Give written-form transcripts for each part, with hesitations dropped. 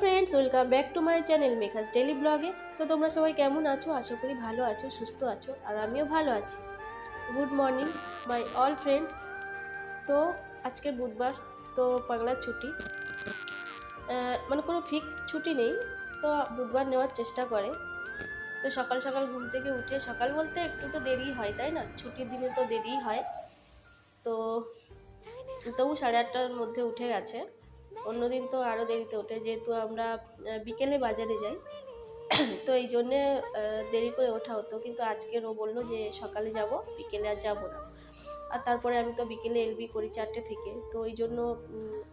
Friends welcome back to my channel Megha's daily ब्लगे। तो তোমরা সবাই কেমন আছো? আশা করি ভালো আছো, সুস্থ আছো, আর আমিও ভালো আছি। Good morning my all friends. তো আজকে বুধবার, তো পাগলার ছুটি, মানে কোনো ফিক্স ছুটি নেই, তো বুধবার নেওয়ার চেষ্টা করে। তো সকাল সকাল ঘুম থেকে উঠে, সকাল বলতে একটু তো দেরি হয় তাই না, ছুটির দিনে তো দেরিই হয়। তো তবু 8:30টার মধ্যে উঠে গেছে। অন্যদিন তো আরও দেরিতে ওঠে, যেহেতু আমরা বিকেলে বাজারে যাই, তো এই জন্যে দেরি করে ওঠা হতো। কিন্তু আজকের ও বললো যে সকালে যাব, বিকেলে আর যাবো না। আর তারপরে আমি তো বিকেলে এলবি করি 4টে থেকে, তো এই জন্য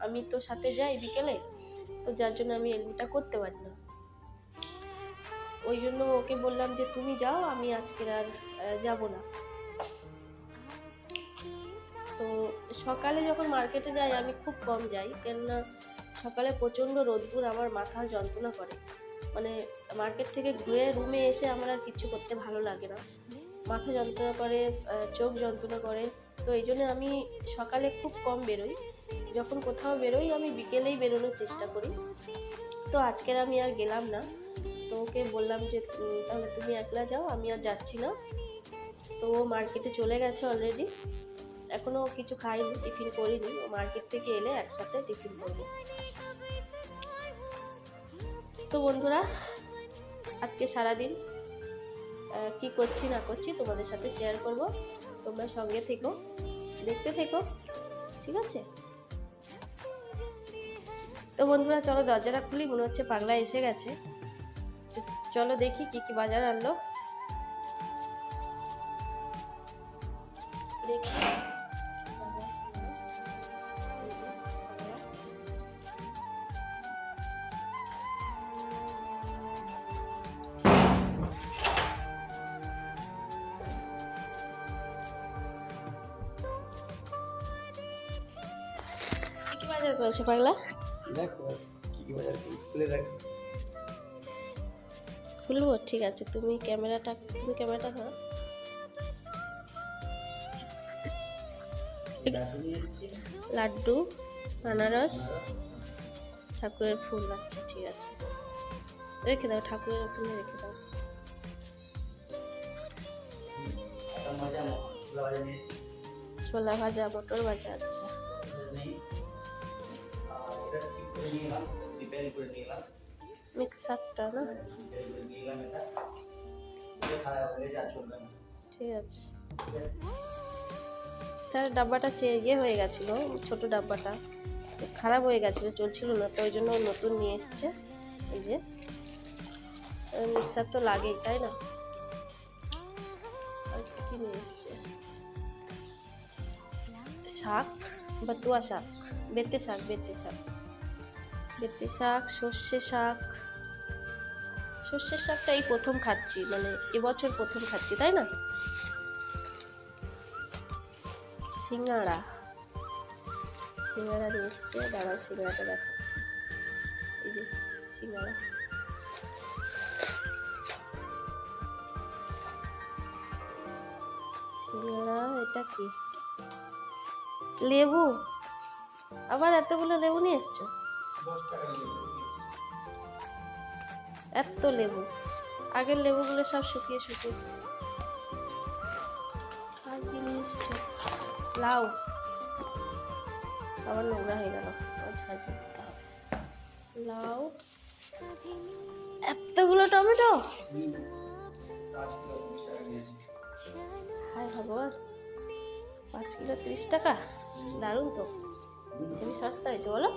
আমি তো সাথে যাই বিকেলে, তো যার জন্য আমি এলবিটা করতে পারি না। ওই জন্য ওকে বললাম যে তুমি যাও, আমি আজকের আর যাব না। তো সকালে যখন মার্কেটে যাই আমি খুব কম যাই, কেননা সকালে প্রচণ্ড রোদ্দুর, আমার মাথা যন্ত্রণা করে। মানে মার্কেট থেকে ঘুরে রুমে এসে আমার আর কিছু করতে ভালো লাগে না, মাথা যন্ত্রণা করে, চোখ যন্ত্রণা করে। তো এই জন্য আমি সকালে খুব কম বেরোই। যখন কোথাও বেরোই আমি বিকেলেই বেরোনোর চেষ্টা করি। তো আজকের আমি আর গেলাম না। তো ওকে বললাম যে তাহলে তুমি একলা যাও, আমি আর যাচ্ছি না। তো ও মার্কেটে চলে গেছে অলরেডি, এখনো কিছু খাইনি, টিফিন করিনি। ও মার্কেট থেকে এলে একসাথে টিফিন করবো। তো বন্ধুরা, আজকে সারাদিন কি করছি না করছি তোমাদের সাথে শেয়ার করব। তোমরা সঙ্গে থেকো, দেখতে থেকো, ঠিক আছে? তো বন্ধুরা চলো দরজাটা খুলি, মনে হচ্ছে পাগলা এসে গেছে। চলো দেখি কি কি বাজার আনলো, দেখি। কি বাজার করেছে পাগলা? দেখো কি বাজার করেছে, খুলে দেখো। খুলবো, ঠিক আছে। তুমি ক্যামেরাটা ধরো। লাড্ডু, আনারস, ঠাকুরের ফুল। আচ্ছা ঠিক আছে, রেখে দাও, ঠাকুরের ওখানে রেখে দাও। ছোলা ভাজা, মটর ভাজা। আচ্ছা মিক্সারটা না, ঠিক আছে। তার ডাব্বাটা ইয়ে হয়ে গেছিলো, ছোট ডাব্বাটা খারাপ হয়ে গেছিলো, চলছিল না, তো ওই জন্য নতুন নিয়ে এসছে। এই যে মিক্সার তো লাগেই তাই না। আর কি নিয়ে এসছে? শাক, বাতুয়া শাক, বেতে শাক, সর্ষে শাক। সর্ষের শাকটা এই প্রথম খাচ্ছি, মানে এবছর প্রথম খাচ্ছি তাই না। সিঙ্গাড়া নিয়ে এসছে, দাঁড়াও সিঙ্গাড়াটা দেখাচ্ছি। এই যে সিঙ্গাড়া, এটা কি? লেবু, আবার এতগুলো লেবু নিয়ে এসছো? এত লেবু, আগের লেবুগুলো সব শুকিয়ে আর কি নিয়ে এসছো? লাউ, আবার নোংরা হয়ে গেল, লাউ, এতগুলো টমেটো। হায় ভগবান, 5 কিলো 30 টাকা, দারুণ তো, খুবই সস্তা হয়েছে বলো।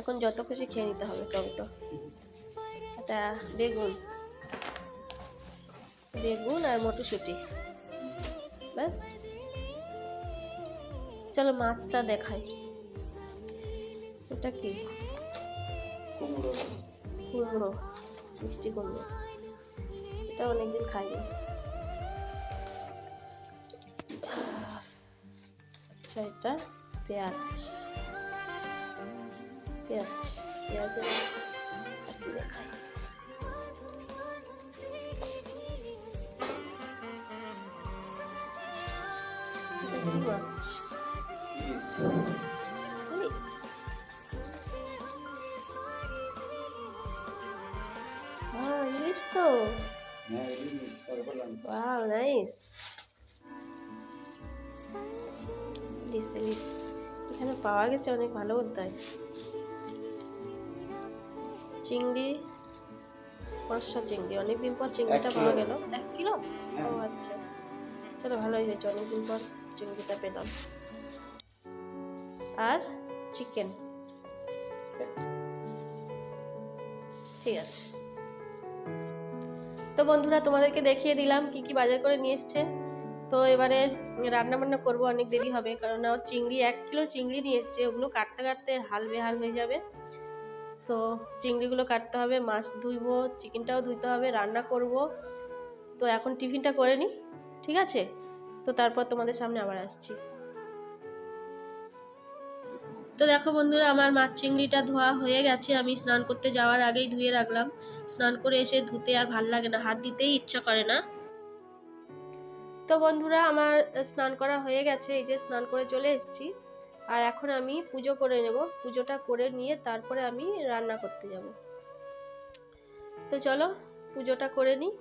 এখন যত খুশি খেয়ে নিতে হবে টমেটো। এটা বেগুন আর মটরশুঁটি, ব্যাস। চলো মাছটা দেখাই। এটা কি? কুমড়ো, মিষ্টি কুমড়ো, এটা অনেকদিন খাইনি। আচ্ছা এটা পেঁয়াজের দেখাই। মাছ, জিনিস। ইলিশ এখানে পাওয়া গেছে, অনেক ভালো বোধহয়। চিংড়ি, বর্ষা চিংড়ি, অনেকদিন পর চিংড়িটা পাওয়া গেল। 1 কিলো? ও আচ্ছা, চলো ভালোই হয়েছে, অনেকদিন পর চিংড়িটা পেলাম। আর চিকেন, ঠিক আছে। তো বন্ধুরা তোমাদেরকে দেখিয়ে দিলাম কি কি বাজার করে নিয়ে এসছে। তো এবারে রান্না বান্না করবো, অনেক দেরি হবে, কারণ চিংড়ি 1 কিলো চিংড়ি নিয়ে এসছে, ওগুলো কাটতে কাটতে হাল বেহাল হয়ে যাবে। তো চিংড়িগুলো কাটতে হবে, মাছ ধুইবো, চিকেনটাও ধুইতে হবে, রান্না করব। তো এখন টিফিনটা করে নিই, ঠিক আছে? তো তারপর তোমাদের সামনে আবার আসছি। তো দেখো বন্ধুরা, আমার মাছ চিংড়িটা ধোয়া হয়ে গেছে, আমি স্নান করতে যাওয়ার আগেই ধুয়ে রাখলাম। স্নান করে এসে ধুতে আর ভাল লাগে না, হাত দিতেই ইচ্ছা করে না। তো বন্ধুরা, আমার স্নান করা হয়ে গেছে, এই যে স্নান করে চলে এসেছি। আর এখন আমি পুজো করে নেব, পুজোটা করে নিয়ে তারপরে আমি রান্না করতে যাব। তো চলো পুজোটা করে নিই।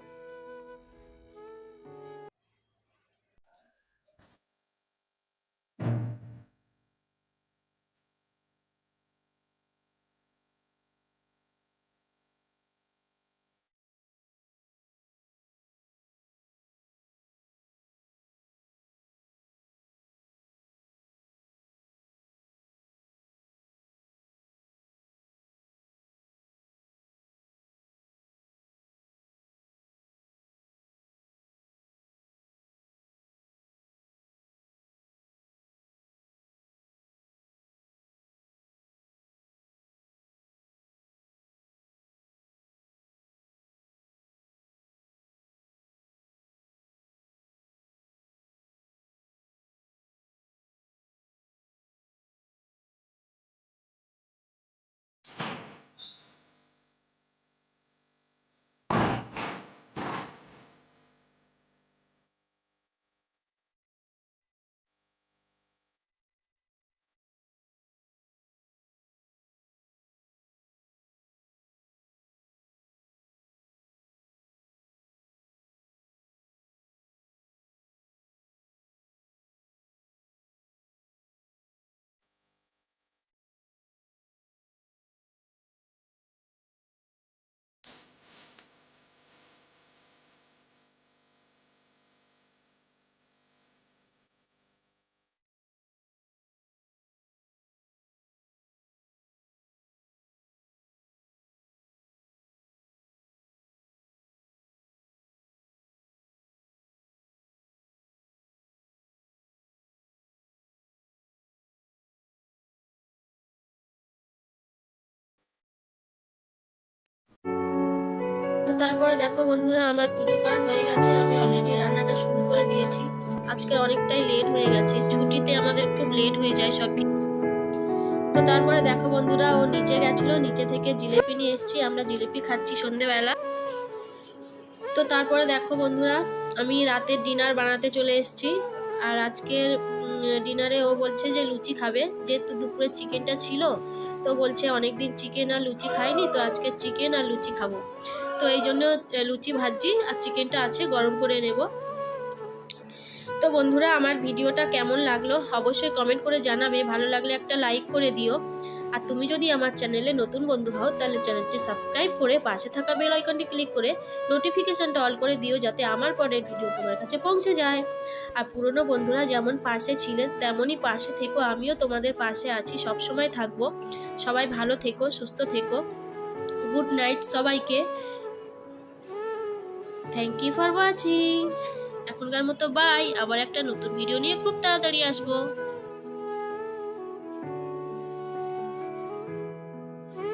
তো তারপরে দেখো বন্ধুরা, আমার পুজো করা হয়ে গেছে, আমি অলরেডি রান্নাটা শুরু করে দিয়েছি। আজকে অনেকটাই লেট হয়ে গেছে, ছুটিতে আমাদের খুব লেট হয়ে যায় সব। তো তারপরে দেখো বন্ধুরা, ও নিচে গেছিল, নিচে থেকে জিলেপি নিয়ে এসেছি, আমরা জিলেপি খাচ্ছি সন্ধেবেলা। তো তারপরে দেখো বন্ধুরা, আমি রাতের ডিনার বানাতে চলে এসেছি। আর আজকের ডিনারে ও বলছে যে লুচি খাবে, যেহেতু দুপুরে চিকেনটা ছিল, তো বলছে অনেকদিন চিকেন আর লুচি খাইনি, তো আজকে চিকেন আর লুচি খাবো। তো এই জন্য লুচি ভাজি আর চিকেনটা আছে, গরম করে নেব। তো বন্ধুরা, আমার ভিডিওটা কেমন লাগলো অবশ্যই কমেন্ট করে জানাবে, ভালো লাগলে একটা লাইক করে দিও। আর তুমি যদি আমার চ্যানেলে নতুন বন্ধু হও, তাহলে চ্যানেলটি সাবস্ক্রাইব করে পাশে থাকা বেল আইকনটি ক্লিক করে নোটিফিকেশনটা অল করে দিও, যাতে আমার পরের ভিডিও তোমার কাছে পৌঁছে যায়। আর পুরনো বন্ধুরা যেমন পাশে ছিলেন, তেমনই পাশে থেকো, আমিও তোমাদের পাশে আছি, সব সময় থাকবো। সবাই ভালো থেকো, সুস্থ থেকো। গুড নাইট সবাইকে। Thank you for watching. এখনকার মতো বাই, আবার একটা নতুন ভিডিও নিয়ে খুব তাড়াতাড়ি আসবো।